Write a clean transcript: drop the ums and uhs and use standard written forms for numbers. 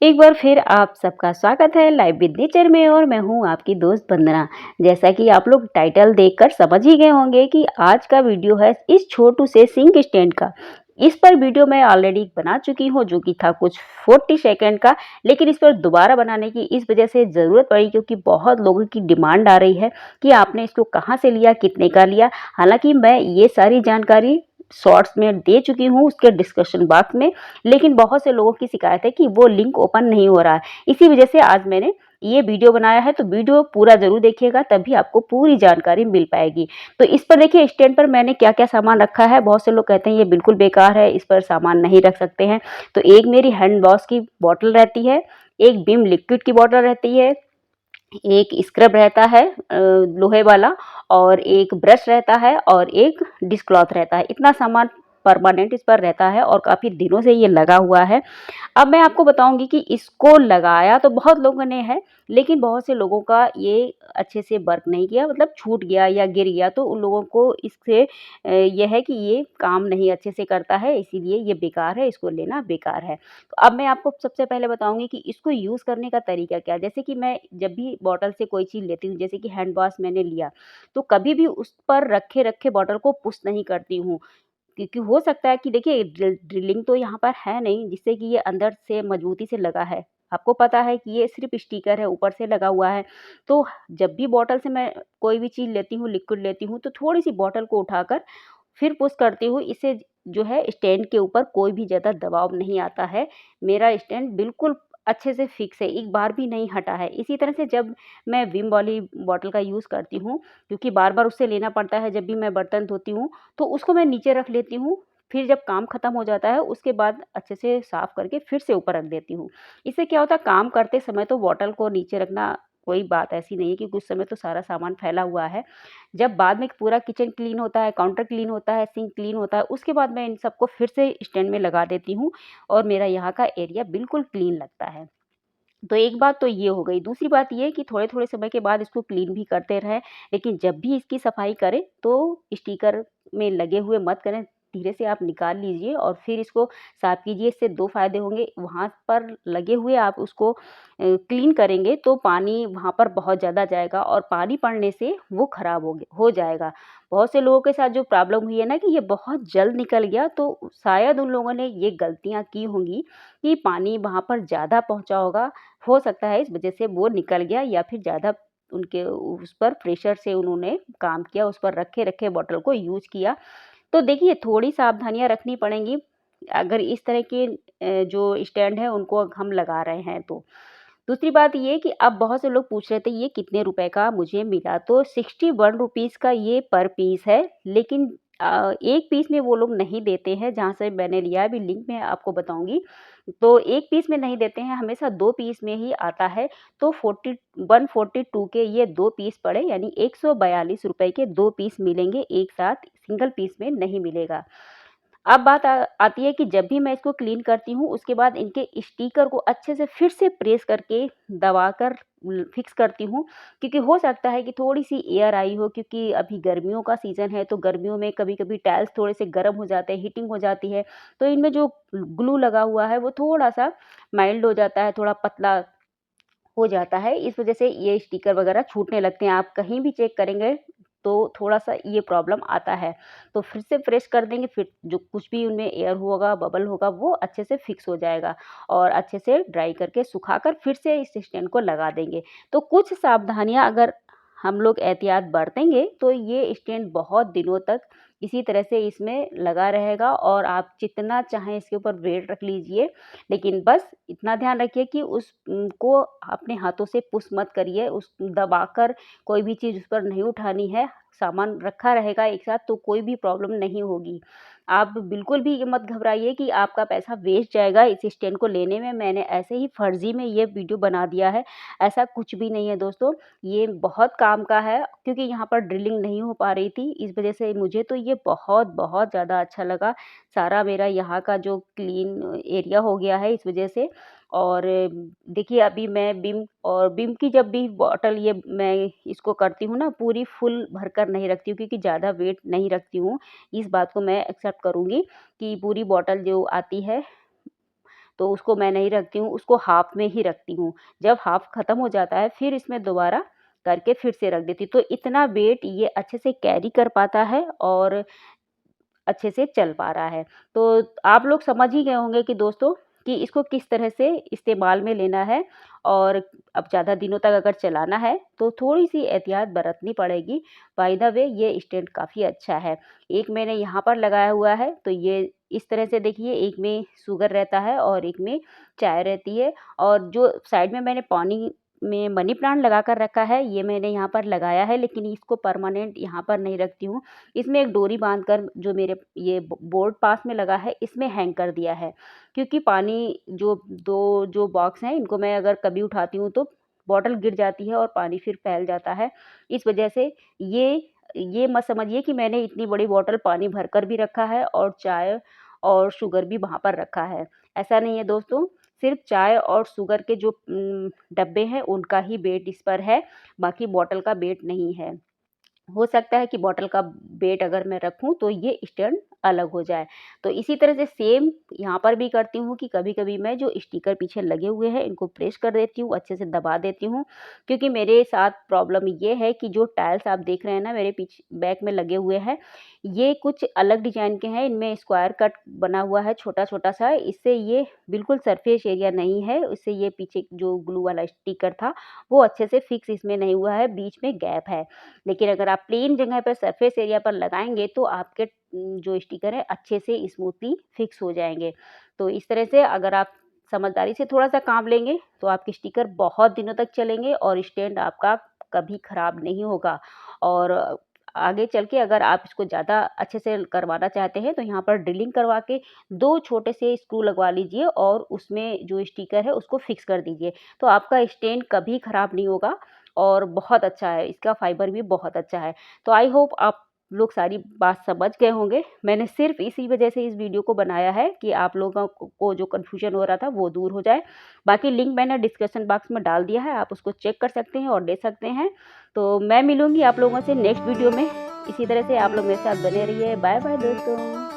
एक बार फिर आप सबका स्वागत है लाइव विद नेचर में और मैं हूं आपकी दोस्त वंदना। जैसा कि आप लोग टाइटल देखकर समझ ही गए होंगे कि आज का वीडियो है इस छोटू से सिंक स्टैंड का। इस पर वीडियो मैं ऑलरेडी बना चुकी हूं जो कि था कुछ 40 सेकंड का, लेकिन इस पर दोबारा बनाने की इस वजह से ज़रूरत पड़ी क्योंकि बहुत लोगों की डिमांड आ रही है कि आपने इसको कहाँ से लिया, कितने का लिया। हालांकि मैं ये सारी जानकारी शॉर्ट्स में दे चुकी हूँ उसके डिस्कशन बॉक्स में, लेकिन बहुत से लोगों की शिकायत है कि वो लिंक ओपन नहीं हो रहा है। इसी वजह से आज मैंने ये वीडियो बनाया है, तो वीडियो पूरा ज़रूर देखिएगा तभी आपको पूरी जानकारी मिल पाएगी। तो इस पर देखिए स्टैंड पर मैंने क्या-क्या सामान रखा है। बहुत से लोग कहते हैं ये बिल्कुल बेकार है, इस पर सामान नहीं रख सकते हैं। तो एक मेरी हैंड वॉश की बॉटल रहती है, एक विम लिक्विड की बॉटल रहती है, एक स्क्रब रहता है लोहे वाला, और एक ब्रश रहता है और एक डिश क्लॉथ रहता है। इतना सामान परमानेंट इस पर रहता है और काफ़ी दिनों से ये लगा हुआ है। अब मैं आपको बताऊँगी कि इसको लगाया तो बहुत लोगों ने है, लेकिन बहुत से लोगों का ये अच्छे से वर्क नहीं किया, मतलब छूट गया या गिर गया, तो उन लोगों को इससे ये है कि ये काम नहीं अच्छे से करता है, इसीलिए ये बेकार है, इसको लेना बेकार है। तो अब मैं आपको सबसे पहले बताऊँगी कि इसको यूज़ करने का तरीका क्या है। जैसे कि मैं जब भी बॉटल से कोई चीज़ लेती हूँ, जैसे कि हैंड वॉश मैंने लिया, तो कभी भी उस पर रखे-रखे बॉटल को पुश नहीं करती हूँ। क्योंकि हो सकता है कि देखिए ड्रिलिंग तो यहाँ पर है नहीं जिससे कि ये अंदर से मजबूती से लगा है। आपको पता है कि ये सिर्फ़ स्टिकर है, ऊपर से लगा हुआ है। तो जब भी बॉटल से मैं कोई भी चीज़ लेती हूँ, लिक्विड लेती हूँ, तो थोड़ी-सी बॉटल को उठाकर फिर पुश करती हूँ। इससे जो है स्टैंड के ऊपर कोई भी ज़्यादा दबाव नहीं आता है। मेरा स्टैंड बिल्कुल अच्छे से फिक्स है, एक बार भी नहीं हटा है। इसी तरह से जब मैं विम वाली बॉटल का यूज़ करती हूँ, क्योंकि बार-बार उससे लेना पड़ता है जब भी मैं बर्तन धोती हूँ, तो उसको मैं नीचे रख लेती हूँ। फिर जब काम खत्म हो जाता है उसके बाद अच्छे से साफ करके फिर से ऊपर रख देती हूँ। इससे क्या होता है, काम करते समय तो बॉटल को नीचे रखना कोई बात ऐसी नहीं है क्योंकि उस समय तो सारा सामान फैला हुआ है। जब बाद में पूरा किचन क्लीन होता है, काउंटर क्लीन होता है, सिंक क्लीन होता है, उसके बाद मैं इन सबको फिर से स्टैंड में लगा देती हूँ और मेरा यहाँ का एरिया बिल्कुल क्लीन लगता है। तो एक बात तो ये हो गई। दूसरी बात ये है कि थोड़े-थोड़े समय के बाद इसको क्लीन भी करते रहें, लेकिन जब भी इसकी सफाई करें तो स्टिकर में लगे हुए मत करें, धीरे से आप निकाल लीजिए और फिर इसको साफ कीजिए। इससे 2 फ़ायदे होंगे, वहाँ पर लगे हुए आप उसको क्लीन करेंगे तो पानी वहाँ पर बहुत ज़्यादा जाएगा और पानी पड़ने से वो खराब हो जाएगा। बहुत से लोगों के साथ जो प्रॉब्लम हुई है ना कि ये बहुत जल्द निकल गया, तो शायद उन लोगों ने ये गलतियाँ की होंगी कि पानी वहाँ पर ज़्यादा पहुँचा होगा। हो सकता है इस वज़ह से वो निकल गया या फिर ज़्यादा उनके उस पर प्रेशर से उन्होंने काम किया, उस पर रखे-रखे बॉटल को यूज़ किया। तो देखिए थोड़ी सावधानियाँ रखनी पड़ेंगी, अगर इस तरह के जो स्टैंड है उनको हम लगा रहे हैं तो। दूसरी बात ये कि अब बहुत से लोग पूछ रहे थे ये कितने रुपए का मुझे मिला, तो 61 रुपीज़ का ये पर पीस है, लेकिन एक पीस में वो लोग नहीं देते हैं जहाँ से मैंने लिया है, अभी लिंक मैं आपको बताऊँगी। तो एक पीस में नहीं देते हैं, हमेशा 2 पीस में ही आता है, तो 142 के ये 2 पीस पड़े, यानी ₹142 के 2 पीस मिलेंगे एक साथ, सिंगल पीस में नहीं मिलेगा। अब बात आती है कि जब भी मैं इसको क्लीन करती हूँ, उसके बाद इनके स्टिकर को अच्छे से फिर से प्रेस करके दबाकर फिक्स करती हूँ, क्योंकि हो सकता है कि थोड़ी-सी एयर आई हो, क्योंकि अभी गर्मियों का सीज़न है, तो गर्मियों में कभी-कभी टाइल्स थोड़े से गर्म हो जाते हैं, हीटिंग हो जाती है, तो इनमें जो ग्लू लगा हुआ है, वो थोड़ा-सा माइल्ड हो जाता है, थोड़ा पतला हो जाता है। इस वज़ह से ये स्टिकर वग़ैरह छूटने लगते हैं। आप कहीं भी चेक करेंगे तो थोड़ा-सा ये प्रॉब्लम आता है। तो फिर से प्रेस कर देंगे, फिर जो कुछ भी उनमें एयर होगा, बबल होगा, वो अच्छे से फिक्स हो जाएगा और अच्छे से ड्राई करके सुखाकर फिर से इस स्टैंड को लगा देंगे। तो कुछ सावधानियाँ अगर हम लोग एहतियात बरतेंगे तो ये स्टैंड बहुत दिनों तक इसी तरह से इसमें लगा रहेगा और आप जितना चाहें इसके ऊपर वेट रख लीजिए। लेकिन बस इतना ध्यान रखिए कि को अपने हाथों से पुश मत करिए, उस दबाकर कोई भी चीज़ उस पर नहीं उठानी है। सामान रखा रहेगा एक साथ तो कोई भी प्रॉब्लम नहीं होगी। आप बिल्कुल भी ये मत घबराइए कि आपका पैसा वेस्ट जाएगा इस स्टैंड को लेने में, मैंने ऐसे ही फर्ज़ी में ये वीडियो बना दिया है। ऐसा कुछ भी नहीं है दोस्तों, ये बहुत काम का है, क्योंकि यहाँ पर ड्रिलिंग नहीं हो पा रही थी, इस वज़ह से मुझे तो ये बहुत ज़्यादा अच्छा लगा। सारा मेरा यहाँ का जो क्लीन एरिया हो गया है इस वज़ह से। और देखिए अभी मैं बिम की जब भी बॉटल ये मैं इसको करती हूँ ना, पूरी फुल भरकर नहीं रखती हूँ क्योंकि ज़्यादा वेट नहीं रखती हूँ। इस बात को मैं एक्सेप्ट करूँगी कि पूरी बॉटल जो आती है तो उसको मैं नहीं रखती हूँ, उसको हाफ में ही रखती हूँ। जब हाफ ख़त्म हो जाता है फिर इसमें दोबारा करके फिर से रख देती हूँ। तो इतना वेट ये अच्छे से कैरी कर पाता है और अच्छे से चल पा रहा है। तो आप लोग समझ ही गए होंगे कि दोस्तों कि इसको किस तरह से इस्तेमाल में लेना है और अब ज़्यादा दिनों तक अगर चलाना है तो थोड़ी-सी एहतियात बरतनी पड़ेगी। बाय द वे ये स्टैंड काफ़ी अच्छा है। एक मैंने यहाँ पर लगाया हुआ है तो ये इस तरह से देखिए, एक में शुगर रहता है और एक में चाय रहती है, और जो साइड में मैंने पानी में मनी प्लांट लगा कर रखा है, ये मैंने यहाँ पर लगाया है, लेकिन इसको परमानेंट यहाँ पर नहीं रखती हूँ। इसमें एक डोरी बाँधकर जो मेरे ये बोर्ड पास में लगा है, इसमें हैंग कर दिया है। क्योंकि पानी जो 2 जो बॉक्स हैं, इनको मैं अगर कभी उठाती हूँ तो बॉटल गिर जाती है और पानी फिर फैल जाता है। इस वजह से ये मत समझिए कि मैंने इतनी बड़ी बॉटल पानी भरकर भी रखा है और चाय और शुगर भी वहाँ पर रखा है। ऐसा नहीं है दोस्तों, सिर्फ़ चाय और शुगर के जो डब्बे हैं, उनका ही वेट इस पर है, बाकी बॉटल का वेट नहीं है। हो सकता है कि बॉटल का वेट अगर मैं रखूँ तो ये स्टैंड अलग हो जाए। तो इसी तरह से सेम यहाँ पर भी करती हूँ कि कभी-कभी मैं जो स्टिकर पीछे लगे हुए हैं इनको प्रेस कर देती हूँ, अच्छे से दबा देती हूँ। क्योंकि मेरे साथ प्रॉब्लम ये है कि जो टाइल्स आप देख रहे हैं ना मेरे बैक में लगे हुए हैं, ये कुछ अलग डिज़ाइन के हैं, इनमें स्क्वायर कट बना हुआ है छोटा-छोटा सा, इससे ये बिल्कुल सरफेस एरिया नहीं है, इससे ये पीछे जो ग्लू वाला स्टिकर था वो अच्छे से फिक्स इसमें नहीं हुआ है, बीच में गैप है। लेकिन अगर आप प्लेन जगह पर सरफेस एरिया पर लगाएँगे तो आपके जो स्टिकर है अच्छे से स्मूथली फिक्स हो जाएँगे। तो इस तरह से अगर आप समझदारी से थोड़ा-सा काम लेंगे तो आपके स्टिकर बहुत दिनों तक चलेंगे और स्टैंड आपका कभी खराब नहीं होगा। और आगे चल के अगर आप इसको ज़्यादा अच्छे से करवाना चाहते हैं तो यहाँ पर ड्रिलिंग करवा के 2 छोटे से स्क्रू लगवा लीजिए और उसमें जो स्टिकर है उसको फिक्स कर दीजिए। तो आपका स्टैंड कभी खराब नहीं होगा और बहुत अच्छा है, इसका फाइबर भी बहुत अच्छा है। तो आई होप आप लोग सारी बात समझ गए होंगे। मैंने सिर्फ़ इसी वजह से इस वीडियो को बनाया है कि आप लोगों को जो कन्फ्यूज़न हो रहा था वो दूर हो जाए। बाकी लिंक मैंने डिस्क्रिप्शन बॉक्स में डाल दिया है, आप उसको चेक कर सकते हैं और ले सकते हैं। तो मैं मिलूँगी आप लोगों से नेक्स्ट वीडियो में। इसी तरह से आप लोग मेरे साथ बने रहिए। बाय बाय दोस्तों।